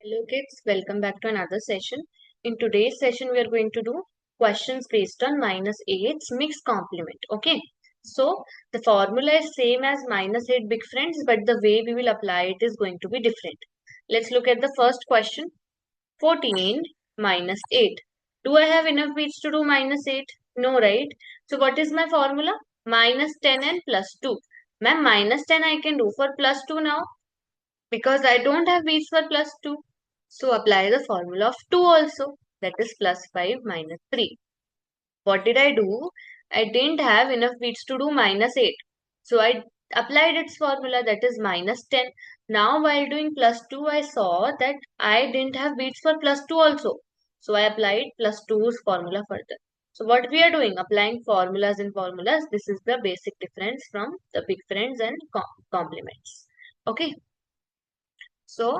Hello kids, welcome back to another session. In today's session, we are going to do questions based on -8's mixed complement. Okay, so the formula is same as -8 big friends, but the way we will apply it is going to be different. Let's look at the first question. 14 minus 8. Do I have enough beats to do -8? No, right? So what is my formula? -10 and +2. Ma'am, -10 I can do for +2 now, because I don't have beats for +2. So apply the formula of 2 also. That is +5 minus 3. What did I do? I didn't have enough beats to do -8. So I applied its formula, that is -10. Now while doing +2, I saw that I didn't have beats for +2 also. So I applied +2's formula further. So what we are doing? Applying formulas in formulas. This is the basic difference from the big friends and complements. Okay. So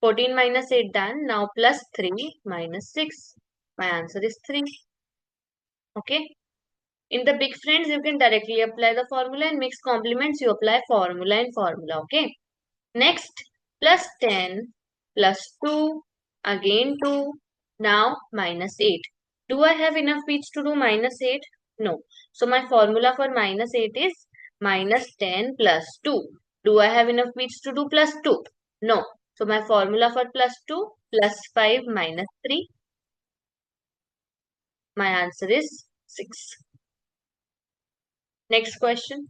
14 minus 8 done. Now plus 3 minus 6. My answer is 3. Okay. In the big friends, you can directly apply the formula. In mixed complements, you apply formula and formula. Okay. Next, plus 10 plus 2. Again 2. Now minus 8. Do I have enough beats to do -8? No. So my formula for -8 is -10 plus 2. Do I have enough beats to do +2? No. So my formula for +2, +5 minus 3. My answer is 6. Next question.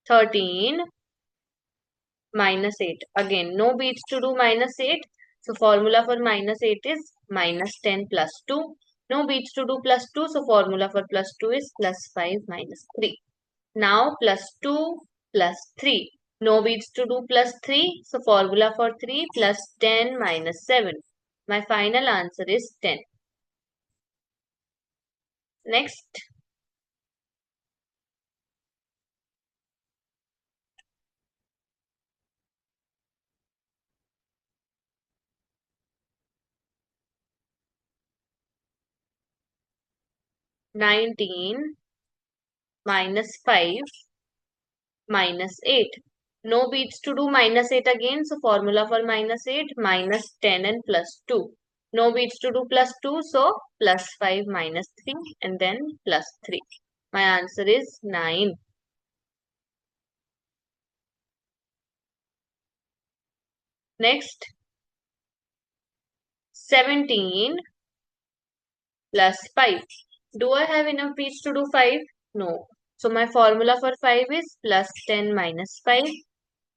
13 minus 8. Again, no beats to do -8. So formula for -8 is -10 plus 2. No beats to do +2. So formula for +2 is +5 minus 3. Now +2 plus 3. No beats to do +3. So formula for 3 plus 10 minus 7. My final answer is 10. Next. -19 minus 5 minus 8. No beats to do -8 again. So formula for -8, -10 and +2. No beats to do +2. So +5 minus 3 and then +3. My answer is 9. Next. 17 plus 5. Do I have enough beats to do 5? No. So my formula for 5 is +10 minus 5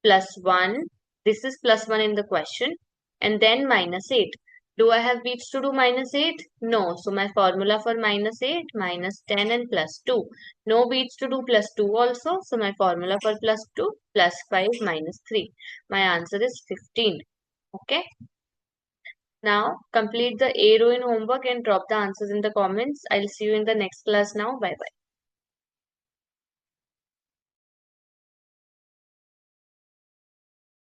plus 1. This is +1 in the question. And then -8. Do I have beats to do -8? No. So my formula for -8, -10 and +2. No beats to do +2 also. So my formula for +2, +5 minus 3. My answer is 15. Okay. Now complete the A row in homework and drop the answers in the comments. I'll see you in the next class now. Bye bye.